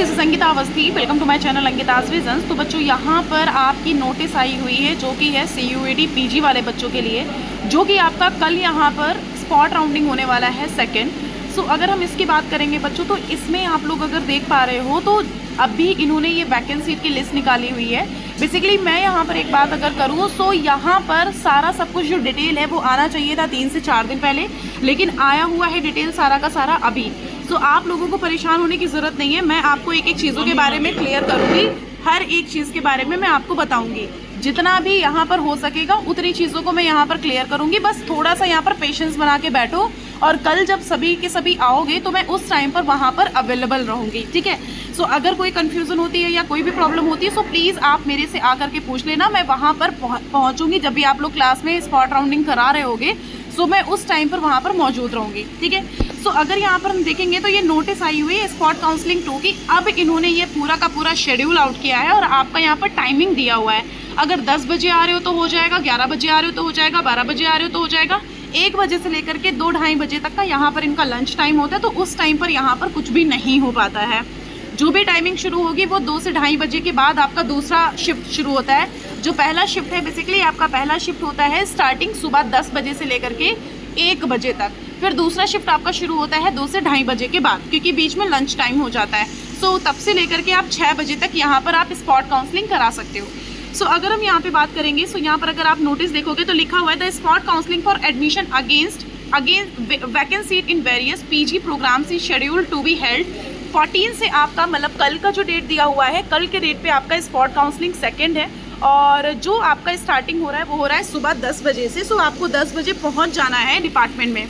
This is Ankita Awasthi. Welcome to my channel Ankita's visions. तो बच्चों यहाँ पर आपकी नोटिस आई हुई है जो कि है CUET PG वाले बच्चों के लिए, जो कि आपका कल यहाँ पर स्पॉट राउंडिंग होने वाला है सेकंड। सो अगर हम इसकी बात करेंगे बच्चों, तो इसमें आप लोग अगर देख पा रहे हो तो अभी इन्होंने ये वैकेंसी की लिस्ट निकाली हुई है। बेसिकली मैं यहाँ पर एक बात अगर करूँ तो यहाँ पर सारा सब कुछ जो डिटेल है वो आना चाहिए था 3 से 4 दिन पहले, लेकिन आया हुआ है डिटेल सारा का सारा अभी। तो आप लोगों को परेशान होने की ज़रूरत नहीं है। मैं आपको एक एक चीज़ों के बारे में क्लियर करूँगी, हर एक चीज़ के बारे में मैं आपको बताऊँगी। जितना भी यहाँ पर हो सकेगा उतनी चीज़ों को मैं यहाँ पर क्लियर करूँगी। बस थोड़ा सा यहाँ पर पेशेंस बना के बैठो, और कल जब सभी के सभी आओगे तो मैं उस टाइम पर वहाँ पर अवेलेबल रहूँगी, ठीक है। सो अगर कोई कन्फ्यूज़न होती है या कोई भी प्रॉब्लम होती है, सो प्लीज़ आप मेरे से आकर के पूछ लेना। मैं वहाँ पर पहुँचूँगी जब भी आप लोग क्लास में स्पॉट राउंडिंग करा रहे होगे। सो मैं उस टाइम पर वहाँ पर मौजूद रहूँगी, ठीक है। सो अगर यहाँ पर हम देखेंगे तो ये नोटिस आई हुई है स्पॉट काउंसलिंग 2 की। अब इन्होंने ये पूरा का पूरा शेड्यूल आउट किया है और आपका यहाँ पर टाइमिंग दिया हुआ है। अगर 10 बजे आ रहे हो तो हो जाएगा, 11 बजे आ रहे हो तो हो जाएगा, 12 बजे आ रहे हो तो हो जाएगा। 1 बजे से लेकर के 2-2:30 बजे तक का यहाँ पर इनका लंच टाइम होता है। तो उस टाइम पर यहाँ पर कुछ भी नहीं हो पाता है। जो भी टाइमिंग शुरू होगी वो 2 से 2:30 बजे के बाद आपका दूसरा शिफ्ट शुरू होता है। जो पहला शिफ्ट है, बेसिकली आपका पहला शिफ्ट होता है स्टार्टिंग सुबह 10 बजे से लेकर के 1 बजे तक। फिर दूसरा शिफ्ट आपका शुरू होता है 2 से 2:30 बजे के बाद, क्योंकि बीच में लंच टाइम हो जाता है। सो तब से लेकर के आप 6 बजे तक यहाँ पर आप स्पॉट काउंसलिंग करा सकते हो। सो अगर हम यहाँ पे बात करेंगे, सो यहाँ पर अगर आप नोटिस देखोगे तो लिखा हुआ है the spot counselling for admission against vacancy in various PG programmes is schedule to be held 14 से आपका, मतलब कल का जो डेट दिया हुआ है, कल के डेट पे आपका स्पॉट काउंसलिंग सेकंड है। और जो आपका स्टार्टिंग हो रहा है वो हो रहा है सुबह 10 बजे से। सो आपको 10 बजे पहुंच जाना है डिपार्टमेंट में।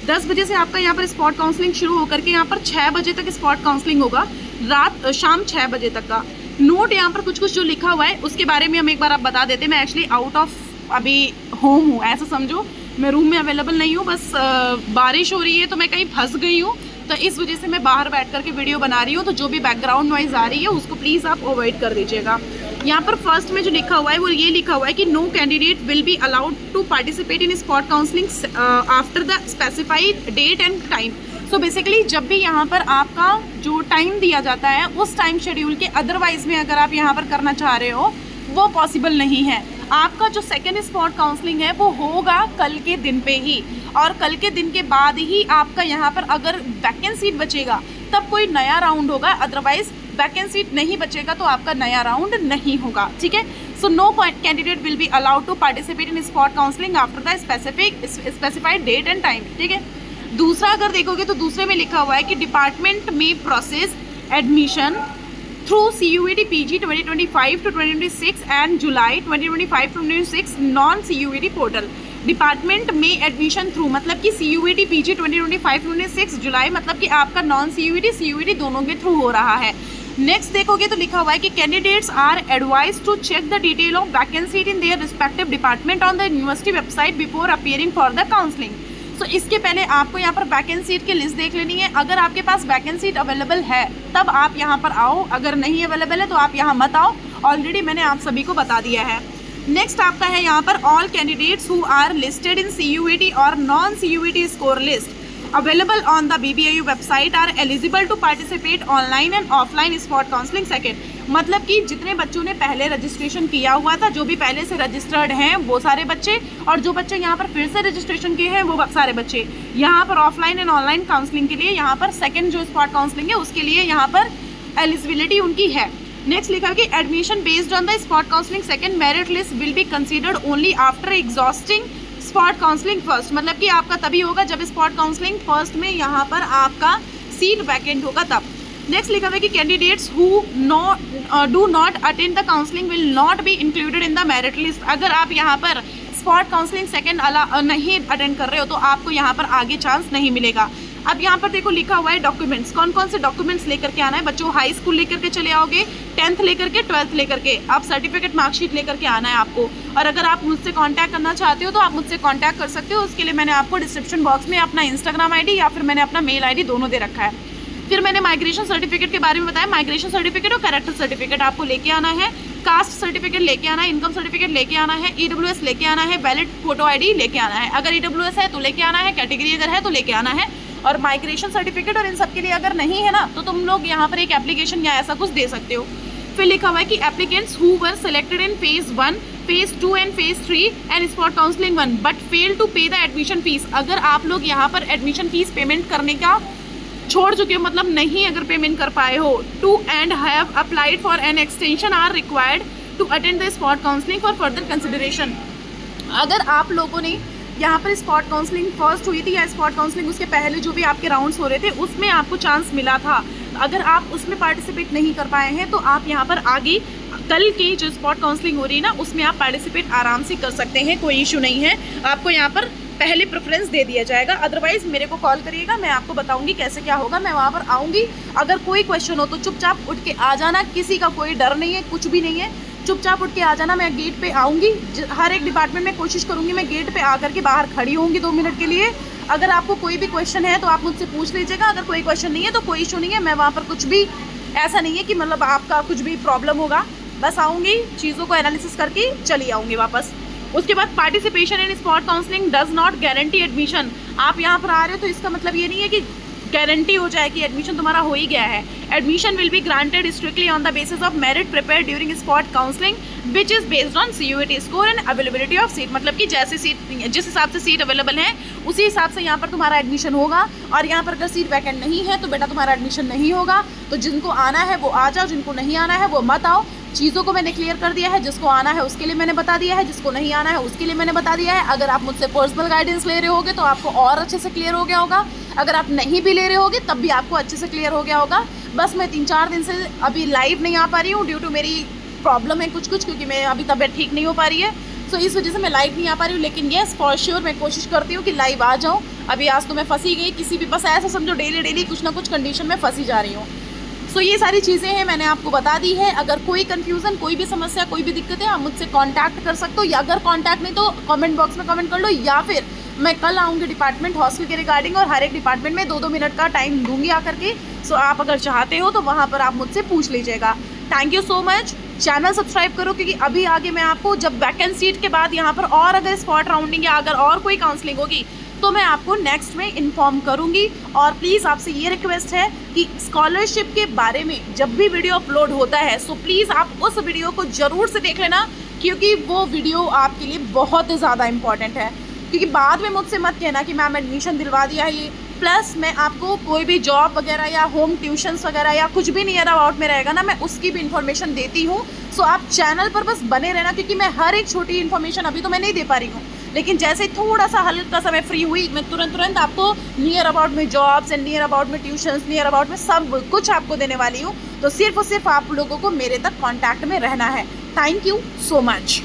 10 बजे से आपका यहाँ पर स्पॉट काउंसलिंग शुरू होकर के यहाँ पर 6 बजे तक स्पॉट काउंसलिंग होगा, शाम 6 बजे तक का। नोट यहाँ पर कुछ कुछ जो लिखा हुआ है उसके बारे में हम एक बार आप बता देते हैं। मैं एक्चुअली आउट ऑफ अभी होम हूँ, ऐसा समझो, मैं रूम में अवेलेबल नहीं हूँ। बस बारिश हो रही है तो मैं कहीं फंस गई हूँ, तो इस वजह से मैं बाहर बैठ करके वीडियो बना रही हूँ। तो जो भी बैकग्राउंड नॉइज़ आ रही है उसको प्लीज़ आप अवॉइड कर दीजिएगा। यहाँ पर फर्स्ट में जो लिखा हुआ है वो ये लिखा हुआ है कि no candidate will be allowed to participate in spot counselling after the specified date and time. So basically जब भी यहाँ पर आपका जो टाइम दिया जाता है उस टाइम शेड्यूल के अदरवाइज में अगर आप यहाँ पर करना चाह रहे हो वो पॉसिबल नहीं है। आपका जो सेकेंड स्पॉट काउंसलिंग है वो होगा कल के दिन पे ही, और कल के दिन के बाद ही आपका यहाँ पर अगर वैकेंसी बचेगा तब कोई नया राउंड होगा, अदरवाइज वैकेंसी नहीं बचेगा तो आपका नया राउंड नहीं होगा, ठीक है। So no candidate will be allowed to participate in spot counselling after the specified date and time, ठीक है। दूसरा अगर देखोगे तो दूसरे में लिखा हुआ है कि डिपार्टमेंट में process admission through CUET PG 2025 to 2026 and July 2025 to 2026 non CUET portal. Department में एडमिशन थ्रू मतलब कि CUET PG 2025 to 2026 जुलाई, मतलब कि आपका नॉन CUET दोनों के थ्रू हो रहा है। नेक्स्ट देखोगे तो लिखा हुआ है कि candidates are advise to check the detail of vacancy in their respective department on the university website before appearing for the counselling. तो इसके पहले आपको यहाँ पर वैकेंसी की लिस्ट देख लेनी है। अगर आपके पास वैकेंसी अवेलेबल है तब आप यहाँ पर आओ, अगर नहीं अवेलेबल है तो आप यहाँ मत आओ। ऑलरेडी मैंने आप सभी को बता दिया है। नेक्स्ट आपका है यहाँ पर all candidates who are listed in CUET और non CUET score list available on the BBIU website are eligible to participate online and offline spot counselling second. मतलब कि जितने बच्चों ने पहले रजिस्ट्रेशन किया हुआ था, जो भी पहले से रजिस्टर्ड हैं वो सारे बच्चे, और जो बच्चे यहाँ पर फिर से रजिस्ट्रेशन किए हैं वो सारे बच्चे यहाँ पर ऑफलाइन एंड ऑनलाइन काउंसलिंग के लिए, यहाँ पर सेकेंड जो स्पॉट काउंसलिंग है उसके लिए यहाँ पर एलिजिबिलिटी उनकी है। नेक्स्ट लिखा है कि admission based on the spot counselling second merit list will be considered only after exhausting spot counselling first. मतलब कि आपका तभी होगा जब स्पॉट काउंसलिंग फर्स्ट में यहाँ पर आपका सीट वैकेंट होगा तब। नेक्स्ट लिखा हुआ है कि candidates who do not attend the counselling will not be included in the merit list. अगर आप यहाँ पर स्पॉट काउंसलिंग सेकेंड नहीं अटेंड कर रहे हो तो आपको यहाँ पर आगे चांस नहीं मिलेगा। अब यहाँ पर देखो लिखा हुआ है डॉक्यूमेंट्स, कौन कौन से डॉक्यूमेंट्स लेकर के आना है बच्चों। हाई स्कूल लेकर के चले आओगे, 10th लेकर के 12th लेकर के, आप सर्टिफिकेट मार्कशीट लेकर के आना है आपको। और अगर आप मुझसे कांटेक्ट करना चाहते हो तो आप मुझसे कांटेक्ट कर सकते हो। उसके लिए मैंने आपको डिस्क्रिप्शन बॉक्स में अपना Instagram ID या फिर मैंने अपना मेल ID दोनों दे रखा है। फिर मैंने माइग्रेशन सर्टिफिकेट के बारे में बताया। माइग्रेशन सर्टिफिकेट और कैरेक्टर सर्टिफिकेट आपको लेके आना है, कास्ट सर्टिफिकेट लेके आना है, इनकम सर्टिफिकेट लेके आना है, EWS लेके आना है, वैलिड फोटो ID लेके आना है। अगर EWS है तो लेके आना है, कैटेगरी अगर है तो लेके आना है, और माइग्रेशन सर्टिफिकेट और इन सब के लिए अगर नहीं है ना, तो तुम लोग यहाँ पर एक एप्लीकेशन या ऐसा कुछ दे सकते हो। फिर लिखा हुआ है कि applicants who were selected in phase 1, phase 2 and phase 3 and spot counselling 1 but fail to pay the admission fees. अगर आप लोग यहाँ पर एडमिशन फीस पेमेंट करने का छोड़ चुके हो, मतलब नहीं अगर पेमेंट कर पाए हो, to and have applied for an extension are required to attend the spot counselling for further consideration. अगर आप लोगों ने यहाँ पर स्पॉट काउंसलिंग फर्स्ट हुई थी या स्पॉट काउंसलिंग उसके पहले जो भी आपके राउंड्स हो रहे थे उसमें आपको चांस मिला था, अगर आप उसमें पार्टिसिपेट नहीं कर पाए हैं तो आप यहाँ पर आगे कल की जो स्पॉट काउंसलिंग हो रही है ना उसमें आप पार्टिसिपेट आराम से कर सकते हैं, कोई इशू नहीं है। आपको यहाँ पर पहले प्रेफरेंस दे दिया जाएगा। अदरवाइज़ मेरे को कॉल करिएगा, मैं आपको बताऊंगी कैसे क्या होगा, मैं वहाँ पर आऊँगी। अगर कोई क्वेश्चन हो तो चुपचाप उठ के आ जाना, किसी का कोई डर नहीं है, कुछ भी नहीं है, चुपचाप उठ के आ जाना। मैं गेट पे आऊँगी, हर एक डिपार्टमेंट में कोशिश करूँगी मैं गेट पे आकर के बाहर खड़ी होंगी 2 मिनट के लिए। अगर आपको कोई भी क्वेश्चन है तो आप मुझसे पूछ लीजिएगा, अगर कोई क्वेश्चन नहीं है तो कोई इशू नहीं है। मैं वहाँ पर कुछ भी ऐसा नहीं है कि मतलब आपका कुछ भी प्रॉब्लम होगा, बस आऊँगी, चीज़ों को एनालिसिस करके चली आऊँगी वापस। उसके बाद participation in spot counselling does not guarantee admission. आप यहाँ पर आ रहे हो तो इसका मतलब ये नहीं है कि गारंटी हो जाए कि एडमिशन तुम्हारा हो ही गया है। Admission will be granted strictly on the basis of merit prepare during spot counselling which is based on CUET score and availability of seat. मतलब कि जैसे सीट, जिस हिसाब से सीट अवेलेबल है उसी हिसाब से यहाँ पर तुम्हारा एडमिशन होगा। और यहाँ पर अगर सीट वैकेंट नहीं है तो बेटा तुम्हारा एडमिशन नहीं होगा। तो जिनको आना है वो आ जाओ, जिनको नहीं आना है वो मत आओ। चीज़ों को मैंने क्लियर कर दिया है, जिसको आना है उसके लिए मैंने बता दिया है, जिसको नहीं आना है उसके लिए मैंने बता दिया है। अगर आप मुझसे पर्सनल गाइडेंस ले रहे होगे तो आपको और अच्छे से क्लियर हो गया होगा, अगर आप नहीं भी ले रहे होगे तब भी आपको अच्छे से क्लियर हो गया होगा। बस मैं 3-4 दिन से अभी लाइव नहीं आ पा रही हूँ ड्यू टू मेरी प्रॉब्लम है कुछ, क्योंकि मैं अभी तबीयत ठीक नहीं हो पा रही है, सो इस वजह से मैं लाइव नहीं आ पा रही हूँ। लेकिन येस फॉर श्योर मैं कोशिश करती हूँ कि लाइव आ जाऊँ। अभी आज तो मैं फंसी गई किसी भी, बस ऐसा समझो डेली कुछ ना कुछ कंडीशन में फंसी जा रही हूँ। सो ये सारी चीज़ें हैं मैंने आपको बता दी है। अगर कोई कन्फ्यूज़न, कोई भी समस्या, कोई भी दिक्कत है आप मुझसे कांटेक्ट कर सकते हो, या अगर कांटेक्ट नहीं तो कमेंट बॉक्स में कमेंट कर लो, या फिर मैं कल आऊँगी डिपार्टमेंट हॉस्टल के रिगार्डिंग और हर एक डिपार्टमेंट में 2-2 मिनट का टाइम दूंगी आकर के। सो आप अगर चाहते हो तो वहाँ पर आप मुझसे पूछ लीजिएगा। Thank you so much. Channel subscribe करो क्योंकि अभी आगे मैं आपको जब वैकेंट सीट के बाद यहाँ पर और अगर स्पॉट राउंडिंग या अगर और कोई काउंसलिंग होगी तो मैं आपको नेक्स्ट में इन्फॉर्म करूंगी। और प्लीज़ आपसे ये रिक्वेस्ट है कि स्कॉलरशिप के बारे में जब भी वीडियो अपलोड होता है सो प्लीज़ आप उस वीडियो को ज़रूर से देख लेना, क्योंकि वो वीडियो आपके लिए बहुत ज़्यादा इम्पॉर्टेंट है। क्योंकि बाद में मुझसे मत कहना कि मैम एडमिशन दिलवा दिया है ये, प्लस मैं आपको कोई भी जॉब वगैरह या होम ट्यूशन्स वगैरह या कुछ भी नियर अबाउट में रहेगा ना, मैं उसकी भी इन्फॉर्मेशन देती हूँ। सो आप चैनल पर बस बने रहना, क्योंकि मैं हर एक छोटी इन्फॉर्मेशन अभी तो मैं नहीं दे पा रही हूँ, लेकिन जैसे थोड़ा सा हल्का सा मैं फ्री हुई मैं तुरंत आपको नियर अबाउट में जॉब्स एंड नियर अबाउट में ट्यूशन्स, नियर अबाउट में सब कुछ आपको देने वाली हूँ। तो सिर्फ और सिर्फ आप लोगों को मेरे तक कॉन्टैक्ट में रहना है। Thank you so much.